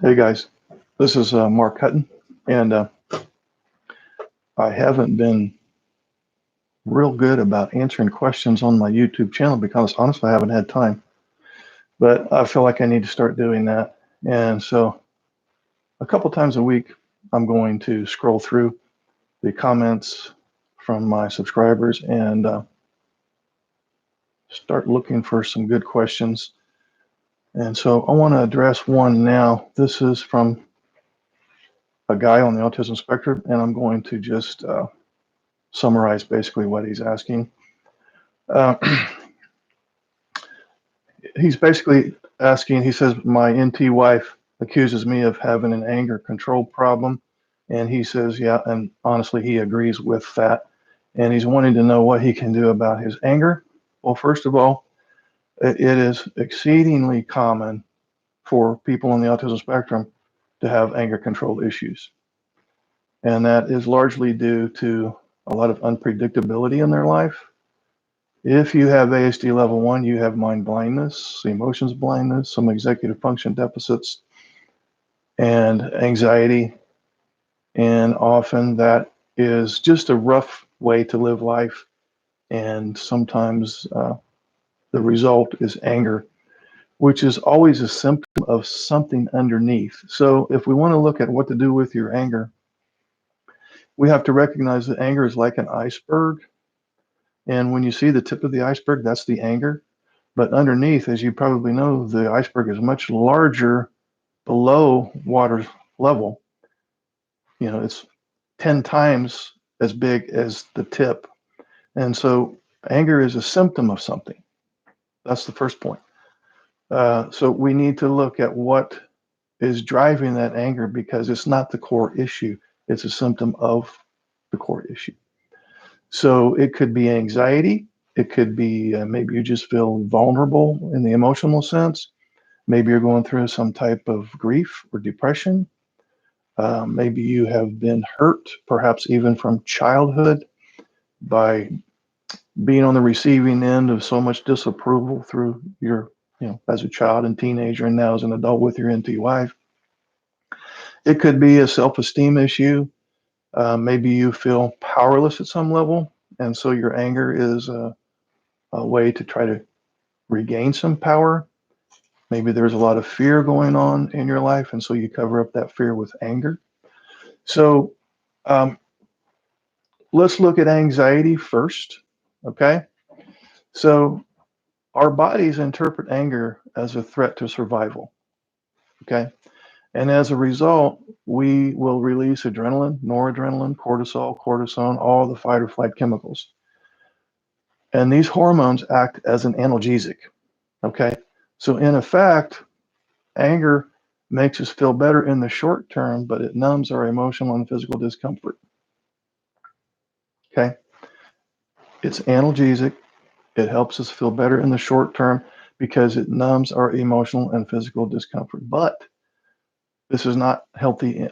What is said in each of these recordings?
Hey guys, this is Mark Hutten, and I haven't been real good about answering questions on my YouTube channel because honestly I haven't had time, but I feel like I need to start doing that. And so a couple times a week, I'm going to scroll through the comments from my subscribers and start looking for some good questions. And so I want to address one now. This is from a guy on the autism spectrum, and I'm going to just summarize basically what he's asking. Uh, he's basically asking, he says, my NT wife accuses me of having an anger control problem. And he says, yeah, and honestly, he agrees with that. And he's wanting to know what he can do about his anger. Well, first of all, it is exceedingly common for people on the autism spectrum to have anger control issues. And that is largely due to a lot of unpredictability in their life. If you have ASD level 1, you have mind blindness, emotions blindness, some executive function deficits, and anxiety. And often that is just a rough way to live life. And sometimes the result is anger, which is always a symptom of something underneath. So if we want to look at what to do with your anger, we have to recognize that anger is like an iceberg. And when you see the tip of the iceberg, that's the anger. But underneath, as you probably know, the iceberg is much larger below water level. You know, it's 10 times as big as the tip. And so anger is a symptom of something. That's the first point. So we need to look at what is driving that anger because it's not the core issue. It's a symptom of the core issue. So it could be anxiety. It could be maybe you just feel vulnerable in the emotional sense. Maybe you're going through some type of grief or depression. Maybe you have been hurt, perhaps even from childhood, by being on the receiving end of so much disapproval through your, as a child and teenager, and now as an adult with your NT wife. It could be a self-esteem issue. Maybe you feel powerless at some level, and so your anger is a way to try to regain some power. Maybe there's a lot of fear going on in your life, and so you cover up that fear with anger. So let's look at anxiety first, okay? So our bodies interpret anger as a threat to survival, okay? And as a result, we will release adrenaline, noradrenaline, cortisol, cortisone, all the fight or flight chemicals. And these hormones act as an analgesic, okay? So in effect, anger makes us feel better in the short term, but it numbs our emotional and physical discomfort, okay? It's analgesic. It helps us feel better in the short term because it numbs our emotional and physical discomfort. But this is not healthy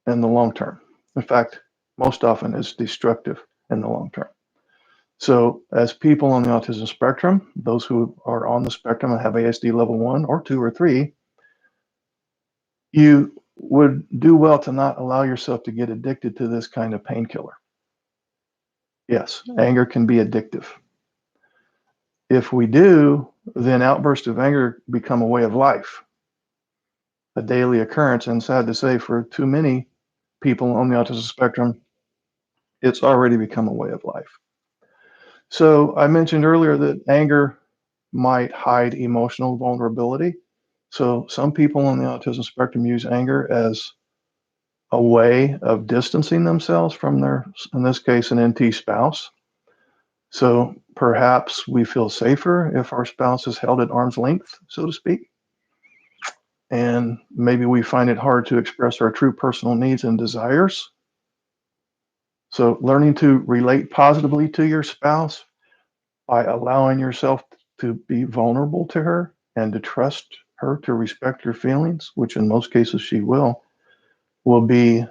in the long term. In fact, most often it's destructive in the long term. So as people on the autism spectrum, those who are on the spectrum and have ASD level 1 or 2 or 3, you would do well to not allow yourself to get addicted to this kind of painkiller. Yes, anger can be addictive. If we do, then outbursts of anger become a way of life, a daily occurrence. And sad to say, for too many people on the autism spectrum, it's already become a way of life. So I mentioned earlier that anger might hide emotional vulnerability. So some people on the autism spectrum use anger as a way of distancing themselves from their, in this case, an NT spouse. So perhaps we feel safer if our spouse is held at arm's length, so to speak. And maybe we find it hard to express our true personal needs and desires. So learning to relate positively to your spouse by allowing yourself to be vulnerable to her and to trust her to respect your feelings, which in most cases she will be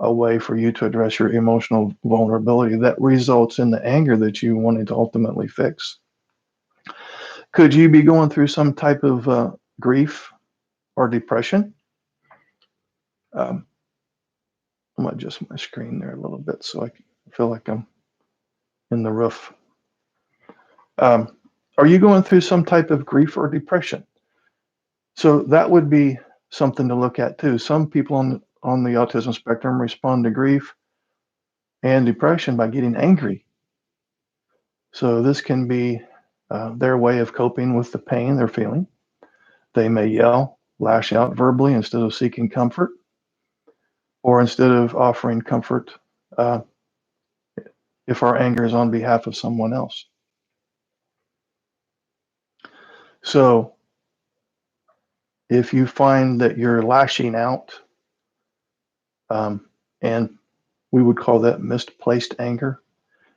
a way for you to address your emotional vulnerability that results in the anger that you wanted to ultimately fix. Could you be going through some type of grief or depression? I'm going to adjust my screen there a little bit so I feel like I'm in the roof. Are you going through some type of grief or depression? So that would be something to look at too. Some people on the autism spectrum respond to grief and depression by getting angry. So this can be their way of coping with the pain they're feeling. They may yell, lash out verbally instead of seeking comfort, or instead of offering comfort uh, if our anger is on behalf of someone else. So if you find that you're lashing out, and we would call that misplaced anger,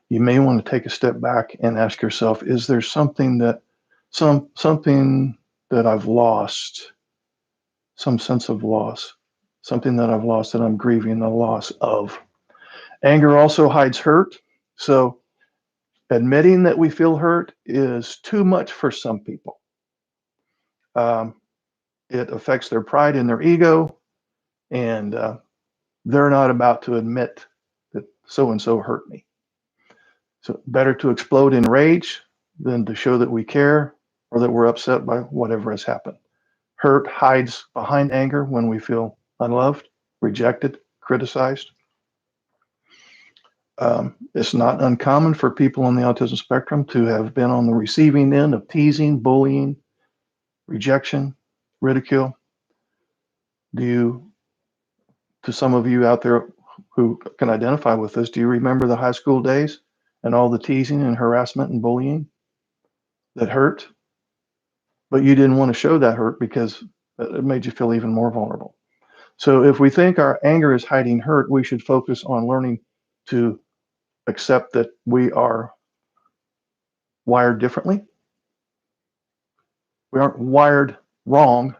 you may want to take a step back and ask yourself, is there something that something that I've lost, some sense of loss, something that I've lost that I'm grieving the loss of? Anger also hides hurt. So admitting that we feel hurt is too much for some people. Um, it affects their pride and their ego, and they're not about to admit that so and so hurt me. So better to explode in rage than to show that we care or that we're upset by whatever has happened. Hurt hides behind anger when we feel unloved, rejected, criticized. It's not uncommon for people on the autism spectrum to have been on the receiving end of teasing, bullying, rejection, ridicule. Do you, to some of you out there who can identify with this, do you remember the high school days and all the teasing and harassment and bullying that hurt? But you didn't want to show that hurt because it made you feel even more vulnerable. So if we think our anger is hiding hurt, we should focus on learning to accept that we are wired differently. We aren't wired wrong,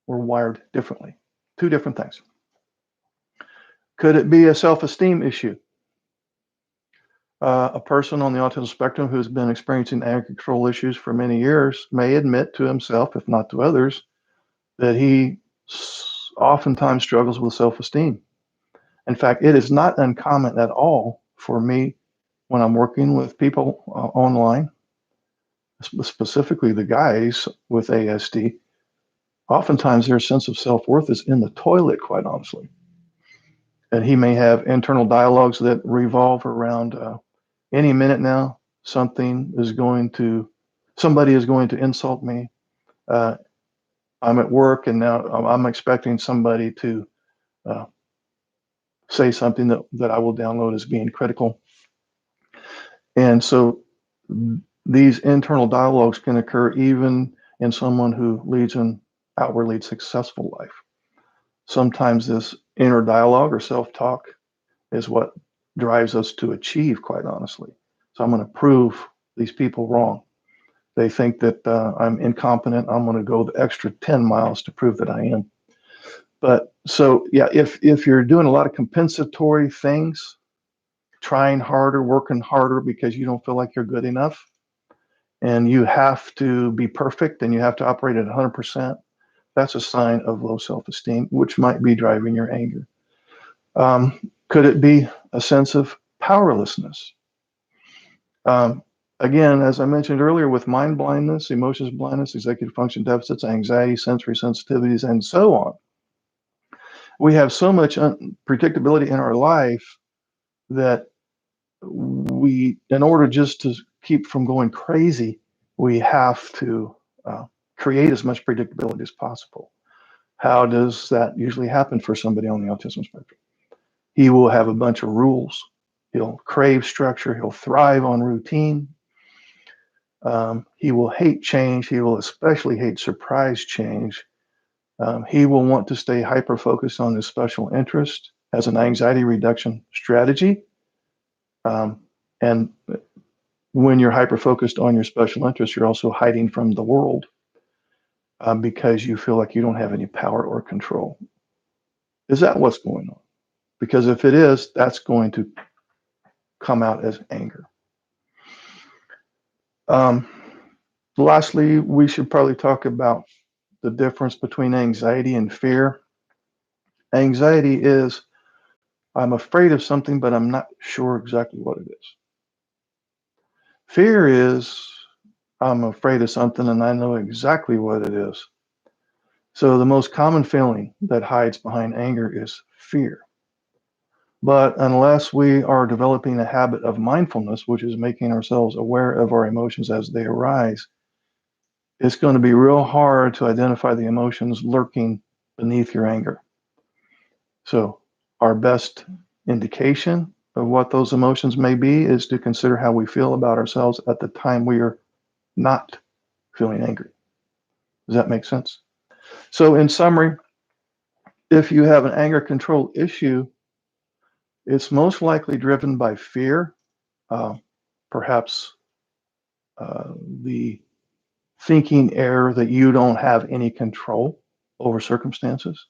we're wired differently. Two different things. Could it be a self-esteem issue? A person on the autism spectrum who's been experiencing anger control issues for many years may admit to himself, if not to others, that he oftentimes struggles with self-esteem. In fact, it is not uncommon at all for me when I'm working with people online, specifically the guys with ASD. Oftentimes their sense of self-worth is in the toilet, quite honestly. And he may have internal dialogues that revolve around any minute now, somebody is going to insult me. I'm at work and now I'm expecting somebody to uh, say something that I will download as being critical. And so these internal dialogues can occur even in someone who leads an outwardly successful life. Sometimes this inner dialogue or self-talk is what drives us to achieve, quite honestly. So I'm going to prove these people wrong. They think that I'm incompetent. I'm going to go the extra 10 miles to prove that I am. But so, yeah, if you're doing a lot of compensatory things, trying harder, working harder because you don't feel like you're good enough, and you have to be perfect and you have to operate at 100%, that's a sign of low self-esteem, which might be driving your anger. Could it be a sense of powerlessness? Again, as I mentioned earlier, with mind blindness, emotions blindness, executive function deficits, anxiety, sensory sensitivities, and so on, we have so much unpredictability in our life that in order just to keep from going crazy, we have to create as much predictability as possible. How does that usually happen for somebody on the autism spectrum? He will have a bunch of rules. He'll crave structure. He'll thrive on routine. He will hate change. He will especially hate surprise change. He will want to stay hyper-focused on his special interest as an anxiety reduction strategy. And when you're hyper-focused on your special interest, you're also hiding from the world because you feel like you don't have any power or control. Is that what's going on? Because if it is, that's going to come out as anger. Lastly, we should probably talk about the difference between anxiety and fear. Anxiety is I'm afraid of something, but I'm not sure exactly what it is. Fear is I'm afraid of something and I know exactly what it is. So the most common feeling that hides behind anger is fear. But unless we are developing a habit of mindfulness, which is making ourselves aware of our emotions as they arise, it's going to be real hard to identify the emotions lurking beneath your anger. So, our best indication of what those emotions may be is to consider how we feel about ourselves at the time we are not feeling angry. Does that make sense? So, in summary, if you have an anger control issue, it's most likely driven by fear, uh, perhaps the thinking error that you don't have any control over circumstances.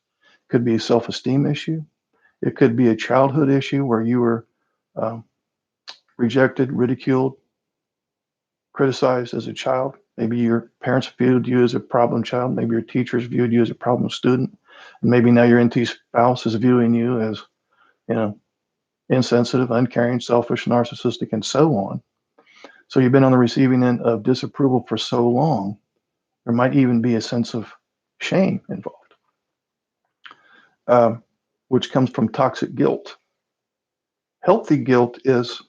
Could be a self-esteem issue. It could be a childhood issue where you were um, rejected, ridiculed, criticized as a child. Maybe your parents viewed you as a problem child. Maybe your teachers viewed you as a problem student. And maybe now your NT spouse is viewing you as, you know, insensitive, uncaring, selfish, narcissistic, and so on. So you've been on the receiving end of disapproval for so long, there might even be a sense of shame involved, um, which comes from toxic guilt. Healthy guilt is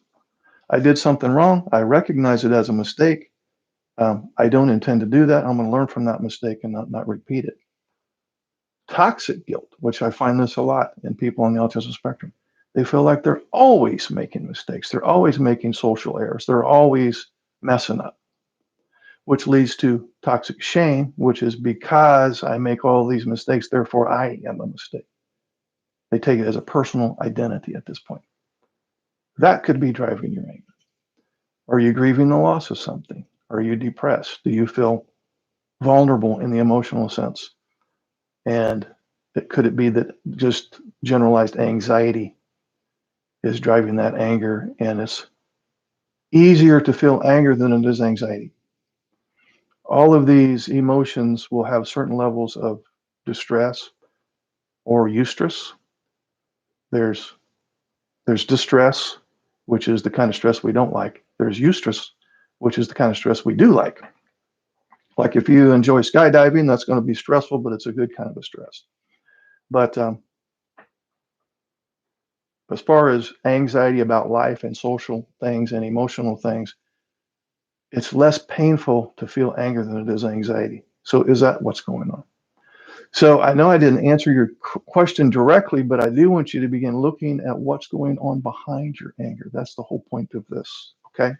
I did something wrong. I recognize it as a mistake. I don't intend to do that. I'm going to learn from that mistake and not repeat it. Toxic guilt, which I find this a lot in people on the autism spectrum, they feel like they're always making mistakes. They're always making social errors. They're always messing up, which leads to toxic shame, which is because I make all these mistakes, therefore I am a mistake. They take it as a personal identity at this point. That could be driving your anger. Are you grieving the loss of something? Are you depressed? Do you feel vulnerable in the emotional sense? And could it be that just generalized anxiety is driving that anger, and it's easier to feel anger than it is anxiety? All of these emotions will have certain levels of distress or eustress. There's there's distress, which is the kind of stress we don't like. There's eustress, which is the kind of stress we do like. Like if you enjoy skydiving, that's going to be stressful, but it's a good kind of a stress. But as far as anxiety about life and social things and emotional things, it's less painful to feel anger than it is anxiety. So is that what's going on? So I know I didn't answer your question directly, but I do want you to begin looking at what's going on behind your anger. That's the whole point of this. Okay.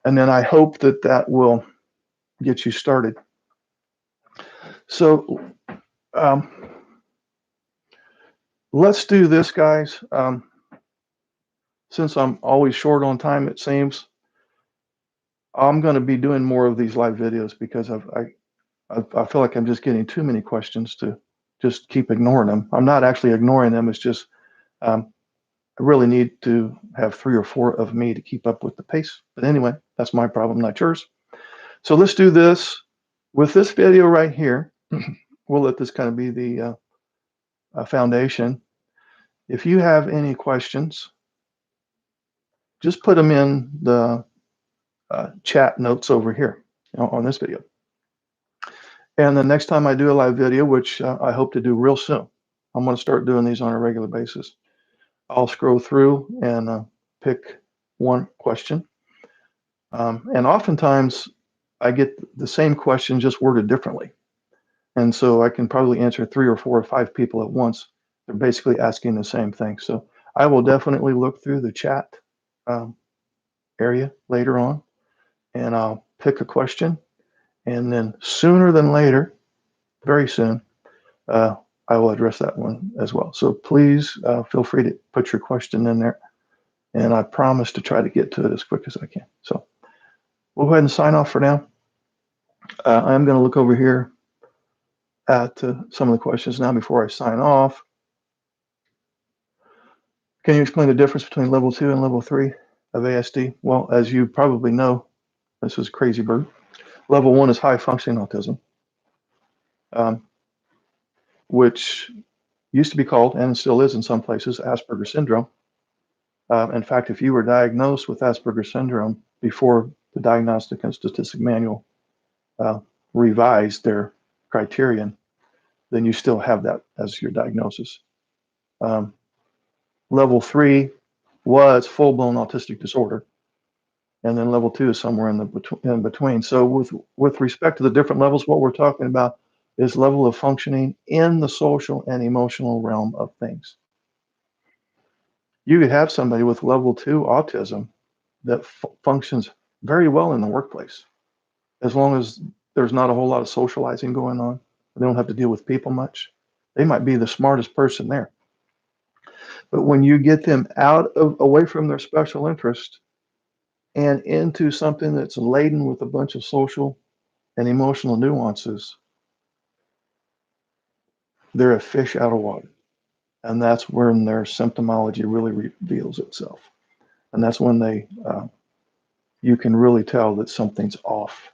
And then I hope that that will get you started. So um, let's do this, guys. Since I'm always short on time, it seems, I'm going to be doing more of these live videos because I feel like I'm just getting too many questions to just keep ignoring them. I'm not actually ignoring them. It's just I really need to have 3 or 4 of me to keep up with the pace. But anyway, that's my problem, not yours. So let's do this with this video right here. We'll let this kind of be the foundation. If you have any questions, just put them in the chat notes over here on this video. And the next time I do a live video, which I hope to do real soon, I'm going to start doing these on a regular basis. I'll scroll through and pick one question. And oftentimes I get the same question just worded differently. And so I can probably answer 3 or 4 or 5 people at once. They're basically asking the same thing. So I will definitely look through the chat um, area later on, and I'll pick a question. And then sooner than later, very soon, uh, I will address that one as well. So please feel free to put your question in there. And I promise to try to get to it as quick as I can. So we'll go ahead and sign off for now. I'm going to look over here at some of the questions now before I sign off. Can you explain the difference between level 2 and level 3 of ASD? Well, as you probably know, this is Crazy Bird. Level 1 is high functioning autism, which used to be called, and still is in some places, Asperger's syndrome. In fact, if you were diagnosed with Asperger's syndrome before the Diagnostic and Statistic Manual uh, revised their criterion, then you still have that as your diagnosis. Um, level 3 was full-blown autistic disorder, and then level 2 is somewhere in between. So with respect to the different levels, what we're talking about is level of functioning in the social and emotional realm of things. You could have somebody with level 2 autism that functions very well in the workplace, as long as there's not a whole lot of socializing going on. They don't have to deal with people much. They might be the smartest person there. But when you get them away from their special interest and into something that's laden with a bunch of social and emotional nuances, they're a fish out of water. And that's when their symptomology really reveals itself. And that's when you can really tell that something's off.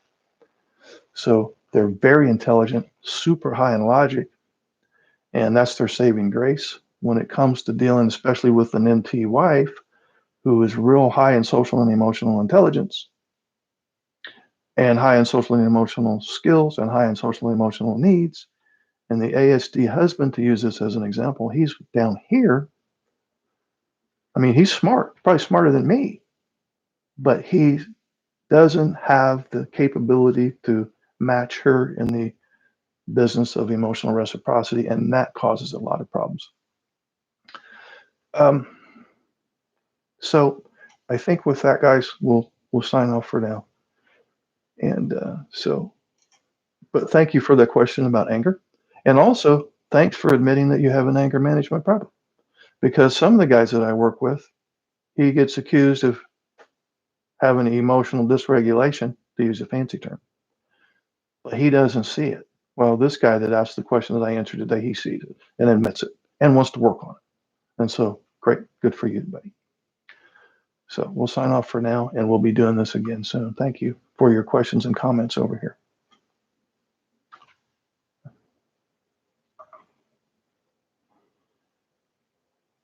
So they're very intelligent, super high in logic, and that's their saving grace when it comes to dealing, especially with an NT wife who is real high in social and emotional intelligence and high in social and emotional skills and high in social and emotional needs. And the ASD husband, to use this as an example, he's down here. I mean, he's smart, probably smarter than me, but he doesn't have the capability to match her in the business of emotional reciprocity, and that causes a lot of problems. Um, so I think with that, guys, we'll sign off for now. And but thank you for that question about anger, and also thanks for admitting that you have an anger management problem. Because some of the guys that I work with, he gets accused of having emotional dysregulation, to use a fancy term, but he doesn't see it. Well, this guy that asked the question that I answered today, he sees it and admits it and wants to work on it. And so, great, good for you, buddy. So we'll sign off for now, and we'll be doing this again soon. Thank you for your questions and comments over here.